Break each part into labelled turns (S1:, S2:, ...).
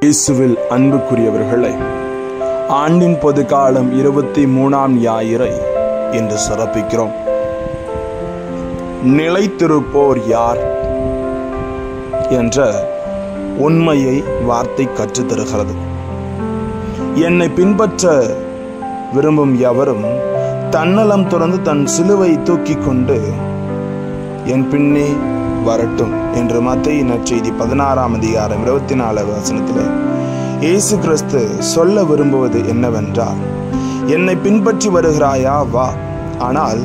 S1: இயேசுவில் அன்புக்குரியவர்களே, ஆண்டின் பொதுக்காலம் 23ஆம் ஞாயிறை இன்று சிறப்பிக்கிறோம். நிலைத்திருப்போர் யார் என்ற உண்மையை வார்த்தை கற்றுத்தருகிறது. என்னை பின்பற்ற விரும்பும் எவரும் தன்னலம் துறந்து தன் சிலுவை தூக்கி கொண்டு என் பின்னே வரட்டும் என்று மத்தேயு நற்செய்தி 16ஆம் அதிகாரம் 24 வசனத்தில் இயேசு கிறிஸ்து சொல்ல விரும்புவது என்னவென்றால், என்னை பின்பற்றி வருகிறாயா வா, ஆனால்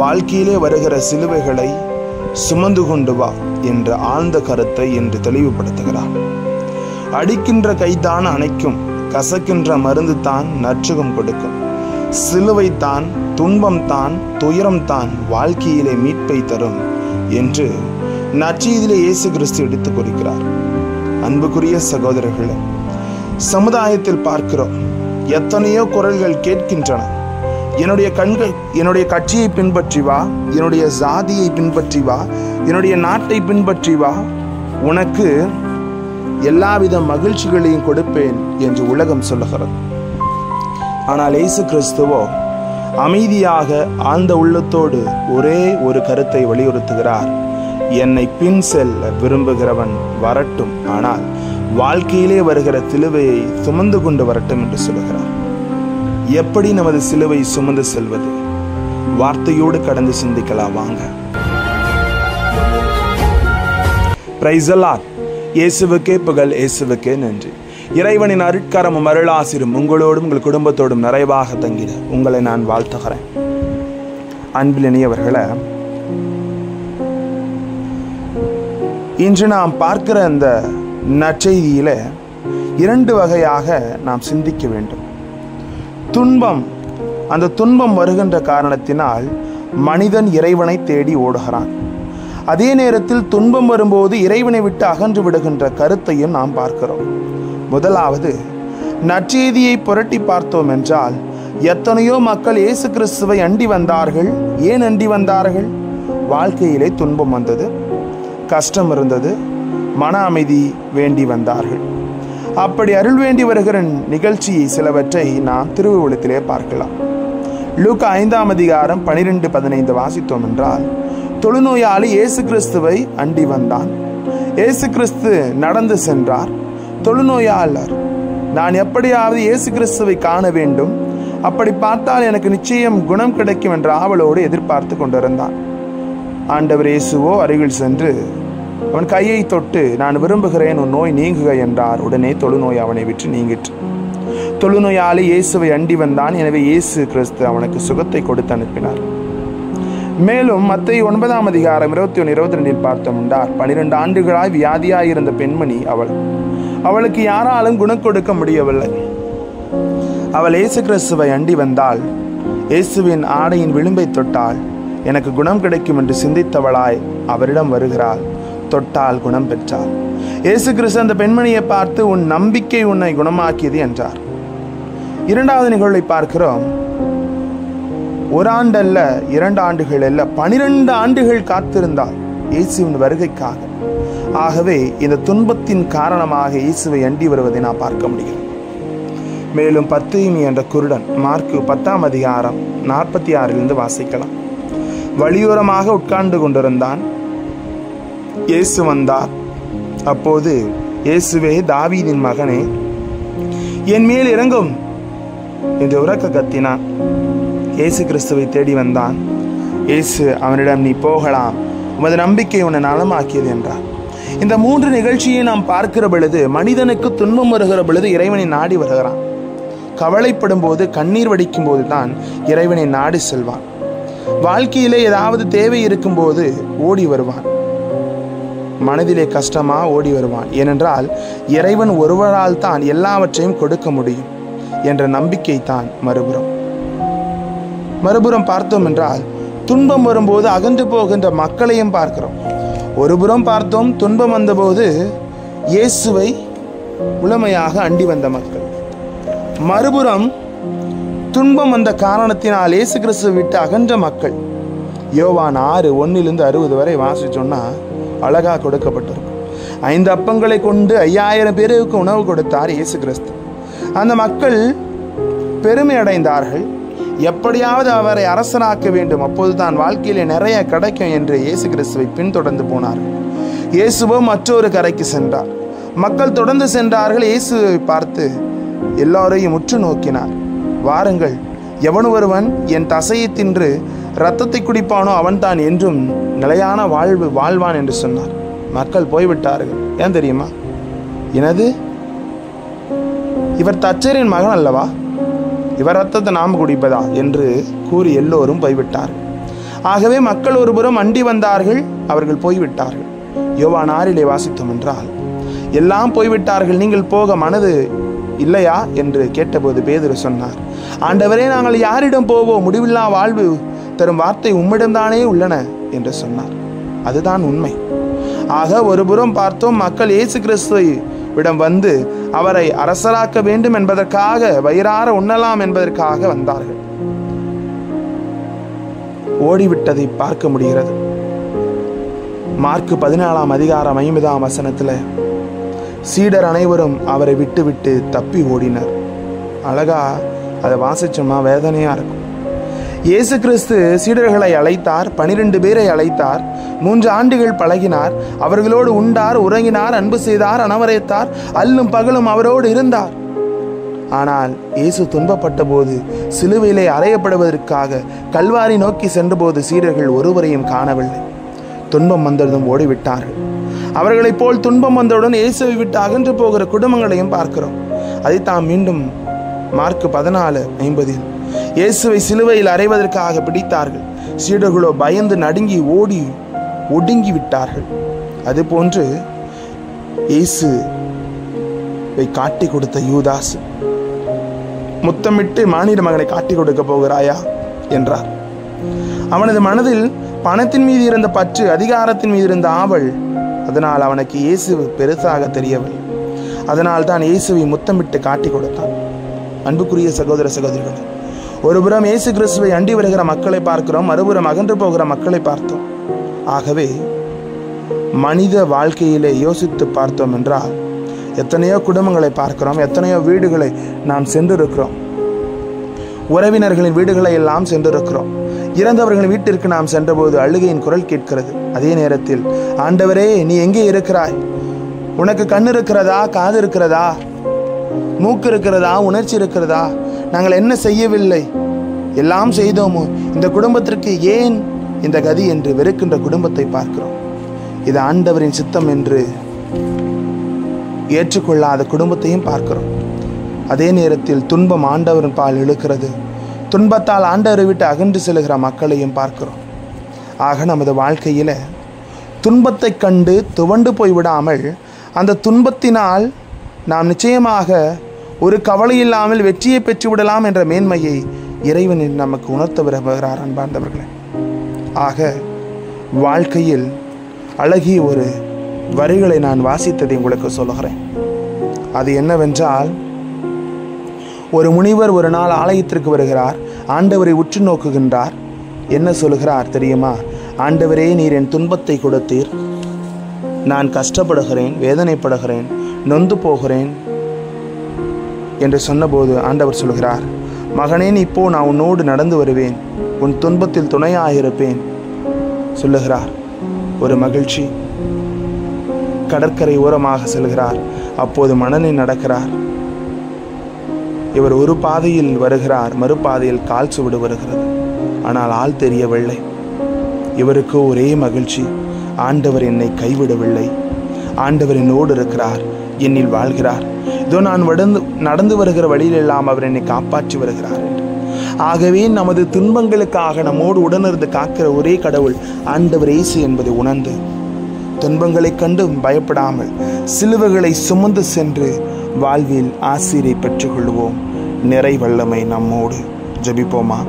S1: வாழ்க்கையிலே வருகிற சிலுவைகளை சுமந்து கொண்டு வா என்ற ஆழ்ந்த கருத்தை என்று தெளிவுபடுத்துகிறார். அடிக்கின்ற கைதான் அணைக்கும், கசக்கின்ற மருந்து தான் நற்சுகம் கொடுக்கும், சிலுவை தான், துன்பம் தான், துயரம் தான் வாழ்க்கையிலே மீட்பை தரும் என்று நற்செய்தியிலே இயேசு கிறிஸ்து எடுத்துக் கொடுக்கிறார். அன்புக்குரிய சகோதரர்களே, சமுதாயத்தில் பார்க்கிறோம், எத்தனையோ குரல்கள் கேட்கின்றன. என்னுடைய கட்சியை பின்பற்றி வா, என்னுடைய ஜாதியை பின்பற்றி வா, என்னுடைய நாட்டை பின்பற்றி வா, உனக்கு எல்லாவித மகிழ்ச்சிகளையும் கொடுப்பேன் என்று உலகம் சொல்லுகிறது. ஆனால் இயேசு கிறிஸ்துவோ அமைதியாக ஆழ்ந்த உள்ளத்தோடு ஒரே ஒரு கருத்தை வலியுறுத்துகிறார். என்னை பின் செல்ல விரும்புகிறவன் வரட்டும், ஆனால் வாழ்க்கையிலே வருகிற சிலுவையை சுமந்து கொண்டு வரட்டும் என்று சொல்லுகிறார். எப்படி நமது சிலுவை சுமந்து செல்வது? வார்த்தையோடு கடந்து சிந்திக்கலாம் வாங்க. Praise the Lord. இயேசுவுக்கே புகழ், இயேசுவுக்கே நன்றி. இறைவனின் அருட்கரமும் அருளாசிரும் உங்களோடும் உங்கள் குடும்பத்தோடும் நிறைவாக தங்கிட உங்களை நான் வாழ்த்துகிறேன். அன்பில் இனியவர்களே, இன்று நாம் பார்க்கிற அந்த நற்செய்தியில 2 வகையாக நாம் சிந்திக்க வேண்டும். துன்பம், அந்த துன்பம் வருகின்ற காரணத்தினால் மனிதன் இறைவனை தேடி ஓடுகிறான். அதே நேரத்தில் துன்பம் வரும்போது இறைவனை விட்டு அகன்று விடுகின்ற கருத்தையும் நாம் பார்க்கிறோம். முதலாவது, நற்செய்தியை புரட்டி பார்த்தோம் என்றால் எத்தனையோ மக்கள் இயேசு கிறிஸ்துவை அண்டி வந்தார்கள். ஏன் அண்டி வந்தார்கள்? வாழ்க்கையிலே துன்பம் வந்தது, கஷ்டம் இருந்தது, மன அமைதி வேண்டி வந்தார்கள். அப்படி அருள் வேண்டி வருகிற நிகழ்ச்சி சிலவற்றை நாம் திருவிழுத்திலே பார்க்கலாம். லூக்கா 5ஆம் அதிகாரம் 12-15 வாசித்தோம் என்றால், தொழுநோயாளி இயேசு கிறிஸ்துவை அண்டி வந்தான். இயேசு கிறிஸ்து நடந்து சென்றார். தொழுநோயாளர், நான் எப்படியாவது இயேசு கிறிஸ்துவை காண வேண்டும், அப்படி பார்த்தால் எனக்கு நிச்சயம் குணம் கிடைக்கும் என்ற ஆவலோடு எதிர்பார்த்து கொண்டிருந்தான். ஆண்டவர் இயேசுவோ அருகில் சென்று அவன் கையை தொட்டு, நான் விரும்புகிறேன், உன் நோய் நீங்குக என்றார். உடனே தொழுநோய் அவனை விட்டு நீங்கிற்று. தொழுநோயாளி இயேசுவை அண்டி வந்தான். எனவே இயேசு கிறிஸ்து அவனுக்கு சுகத்தை கொடுத்து அனுப்பினார். மேலும் மத்தேயு 9ஆம் அதிகாரம் 21-22 பார்த்தோம் என்றார், 12 ஆண்டுகளாய் வியாதியாயிருந்த பெண்மணி அவளுக்கு யாராலும் குணம் கொடுக்க முடியவில்லை. அவள் இயேசு கிறிஸ்துவை அண்டி வந்தாள். இயேசுவின் ஆடையின் விளிம்பை தொட்டாள். எனக்கு குணம் கிடைக்கும் என்று சிந்தித்தவளாய் அவரிடம் வருகிறாள். தொட்டால் குணம் பெற்றாள். இயேசு கிறிஸ்து அந்த பெண்மணியை பார்த்து, உன் நம்பிக்கை உன்னை குணமாக்கியது என்றார். 2வது நிகழ்வை பார்க்கிறோம். 1 ஆண்டு அல்ல, 2 ஆண்டுகள் அல்ல, 12 ஆண்டுகள் காத்திருந்தாள் இயேசுவின் வருகைக்காக. ஆகவே இந்த துன்பத்தின் காரணமாக இயேசுவை அண்டி வருவதை நாம் பார்க்க முடியும். மேலும் பர்தீமி என்ற குருடன் மார்க்கு 10ஆம் அதிகாரம் 46 வாசிக்கலாம். வழியோரமாக உட்கார்ந்து கொண்டிருந்தான். இயேசு வந்தார். அப்போது, இயேசுவே, தாவீதின் மகனே, என் மேல் இறங்கும் என்று உரக்க கத்தினான். இயேசு கிறிஸ்துவை தேடி வந்தான். இயேசு அவனிடம், நீ போகலாம், உமது நம்பிக்கை உன்னை நலமாக்கியது என்றார். இந்த 3 நிகழ்ச்சியை நாம் பார்க்கிற பொழுது, மனிதனுக்கு துன்பம் வருகிற பொழுது இறைவனை நாடி வருகிறான். கவலைப்படும் போது, கண்ணீர் வடிக்கும் போது தான் இறைவனை நாடி செல்வான். வாழ்க்கையிலே ஏதாவது தேவை இருக்கும் போது ஓடி வருவான். மனதிலே கஷ்டமா ஓடி வருவான். ஏனென்றால் இறைவன் ஒருவரால் தான் எல்லாவற்றையும் கொடுக்க முடியும் என்ற நம்பிக்கை தான் மறுபுறம் பார்த்தோம் என்றால், துன்பம் வரும்போது அகன்று போகின்ற மக்களையும் பார்க்கிறோம். ஒருபுறம் பார்த்தோம், துன்பம் வந்தபோது இயேசுவை முழுமையாக அண்டி வந்த மக்கள். மறுபுறம் துன்பம் வந்த காரணத்தினால் இயேசு கிறிஸ்துவை விட்டு அகன்ற மக்கள். யோவான் 6:1-60 வரை வாசிச்சோன்னா அழகாக கொடுக்கப்பட்டிருக்கும். 5 அப்பங்களை கொண்டு 5000 பேருக்கு உணவு கொடுத்தார் இயேசு கிறிஸ்து. அந்த மக்கள் பெருமை அடைந்தார்கள். எப்படியாவது அவரை அரசனாக்க வேண்டும், அப்போது தான் வாழ்க்கையிலே நிறைய கிடைக்கும் என்று இயேசு கிறிஸ்துவை பின்தொடர்ந்து போனார்கள். இயேசுவோ மற்றொரு கரைக்கு சென்றார். மக்கள் தொடர்ந்து சென்றார்கள். இயேசுவை பார்த்து எல்லோரையும் உற்று நோக்கினார். வாருங்கள், எவன் ஒருவன் என் தசையை தின்று இரத்தத்தை குடிப்பானோ அவன்தான் என்றும் நிலையான வாழ்வான் என்று சொன்னார். மக்கள் போய்விட்டார்கள். ஏன் தெரியுமா? எனது இவர் தச்சரின் மகன் அல்லவா, இவர் ரத்தத்தை நாம் குடிப்பதா என்று கூறி எல்லோரும் போய்விட்டார்கள். ஆகவே மக்கள் ஒருபுறம் அண்டி வந்தார்கள், அவர்கள் போய்விட்டார்கள். யோவான் 6 வாசித்தோம் என்றால், எல்லாம் போய்விட்டார்கள், நீங்கள் போக மனது இல்லையா என்று கேட்டபோது பேதுரு சொன்னார், ஆண்டவரே, நாங்கள் யாரிடம் போவோம்? முடிவில்லா வாழ்வு தரும் வார்த்தை உம்மிடம்தானே உள்ளன என்று சொன்னார். அதுதான் உண்மை. ஆக ஒருபுறம் பார்த்தோம், மக்கள் இயேசு கிறிஸ்துவிடம் வந்து அவரை அரசராக்க வேண்டும் என்பதற்காக, வயிறார உண்ணலாம் என்பதற்காக வந்தார்கள். ஓடிவிட்டதை பார்க்க முடிகிறது. மார்க் 14 அதிகாரம் 50 வசனத்தில் சீடர் அனைவரும் அவரை விட்டு தப்பி ஓடினர். அழகா அதை வாசிச்சோமா வேதனையா இருக்கும். இயேசு கிறிஸ்து சீடர்களை அழைத்தார், 12 பேரை அழைத்தார். 3 ஆண்டுகள் பழகினார், அவர்களோடு உண்டார், உறங்கினார், அன்பு செய்தார், அனவரைத்தார், அல்லும் பகலும் அவரோடு இருந்தார். ஆனால் இயேசு துன்பப்பட்ட போது, சிலுவையிலே அறையப்படுவதற்காக கல்வாரி நோக்கி சென்றபோது சீடர்கள் ஒருவரையும் காணவில்லை. துன்பம் வந்ததும் ஓடிவிட்டார்கள். அவர்களைப் போல் துன்பம் வந்தவுடன் இயேசுவை விட்டு அகன்று போகிற குடும்பங்களையும் பார்க்கிறோம். அதைத்தான் மீண்டும் மார்க் 14:50 இயேசுவை சிலுவையில் அறைவதற்காக பிடித்தார்கள். சீடர்களோ பயந்து நடுங்கி ஓடி ஒடுங்கி விட்டார்கள். அதுபோன்று இயேசுவை காட்டி கொடுத்த யூதாஸ் முத்தமிட்டு மானிட மகனை காட்டி கொடுக்க போகிறாயா என்றார். அவனது மனதில் பணத்தின் மீது இருந்த பற்று, அதிகாரத்தின் மீது இருந்த ஆவல், அதனால் அவனுக்கு இயேசு பெருசாக தெரியவில்லை. அதனால் தான் இயேசுவை முத்தமிட்டு காட்டி கொடுத்தான். அன்புக்குரிய சகோதர சகோதரிகள், ஒருபுறம் இயேசு கிறிஸ்துவை அண்டி வருகிற மக்களை பார்க்கிறோம், மறுபுறம் அகன்று போகிற மக்களை பார்த்தோம். ஆகவே மனித வாழ்க்கையிலே யோசித்து பார்த்தோம் என்றால் எத்தனையோ குடும்பங்களை பார்க்கிறோம், எத்தனையோ வீடுகளை நாம் சென்றிருக்கிறோம். உறவினர்களின் வீடுகளை எல்லாம் சென்றிருக்கிறோம். இறந்தவர்களின் வீட்டிற்கு நாம் சென்றபோது அழுகையின் குரல் கேட்கிறது. அதே நேரத்தில், ஆண்டவரே, நீ எங்கே இருக்கிறாய்? உனக்கு கண் இருக்கிறதா, காது இருக்கிறதா, மூக்கு இருக்கிறதா, உணர்ச்சி இருக்கிறதா? நாங்கள் என்ன செய்யவில்லை? எல்லாம் செய்தோமோ? இந்த குடும்பத்திற்கு ஏன் இந்த கதி என்று வெறுக்கின்ற குடும்பத்தை பார்க்கிறோம். இது ஆண்டவரின் சித்தம் என்று ஏற்றுக்கொள்ளாத குடும்பத்தையும் பார்க்கிறோம். அதே நேரத்தில் துன்பம் ஆண்டவரின் பால் இழுக்கிறது. துன்பத்தால் ஆண்டவரை விட்டு அகன்று செல்கிற மக்களையும் பார்க்கிறோம். ஆக நமது வாழ்க்கையில் துன்பத்தை கண்டு துவண்டு போய்விடாமல், அந்த துன்பத்தினால் நாம் நிச்சயமாக ஒரு கவலை இல்லாமல் வெற்றியை பெற்றுவிடலாம் என்ற மேன்மையை இறைவன் நமக்கு உணர்த்த விரும்புகிறார். அன்பார்ந்தவர்களே, ஆக வாழ்க்கையில் அழகிய ஒரு வரிகளை நான் வாசித்ததை உங்களுக்கு சொல்லுகிறேன். அது என்னவென்றால், ஒரு முனிவர் ஒரு நாள் ஆலயத்திற்கு வருகிறார். ஆண்டவரை உற்று நோக்குகின்றார். என்ன சொல்கிறார் தெரியுமா? ஆண்டவரே, நீர் என் துன்பத்தை கொடுத்தீர், நான் கஷ்டப்படுகிறேன், வேதனைப்படுகிறேன், நொந்து போகிறேன் என்று சொன்னபோது ஆண்டவர் சொல்கிறார், மகனே, நீ இப்போ நான் உன்னோடு நடந்து வருவேன், உன் துன்பத்தில் துணையாக இருப்பேன் சொல்லுகிறார். ஒரு மகிழ்ச்சி. கடற்கரை ஓரமாக செல்கிறார். அப்போது மணலில் நடக்கிறார். இவர் ஒரு பாதையில் வருகிறார், மறுபாதையில் கால் சுவடு வருகிறது. ஆனால் ஆள் தெரியவில்லை. இவருக்கு ஒரே மகிழ்ச்சி, ஆண்டவர் என்னை கைவிடவில்லை, ஆண்டவர் என்னோடு இருக்கிறார், என்னில் வாழ்கிறார், இதோ நான் நடந்து வருகிற வழியிலெல்லாம் அவர் என்னை காப்பாற்றி வருகிறார் என்று. ஆகவே நமது துன்பங்களுக்காக நம்மோடு உடனிருந்து காக்கிற ஒரே கடவுள் ஆண்டவர் இயேசு என்பதை உணர்ந்து, துன்பங்களை கண்டு பயப்படாமல் சிலுவைகளை சுமந்து சென்று வாழ்வில் ஆசீரை பெற்றுக்கொள்வோம். நிறை வல்லமை நம்மோடு. ஜெபிப்போமா?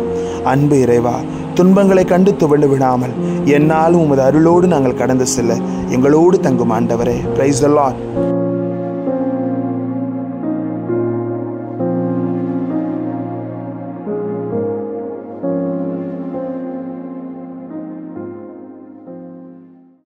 S1: அன்பு இறைவா, துன்பங்களை கண்டு துவண்டு விடாமல் என்னாலும் உமது அருளோடு நாங்கள் கடந்து செல்ல எங்களோடு தங்கும் ஆண்டவரே. Praise the Lord.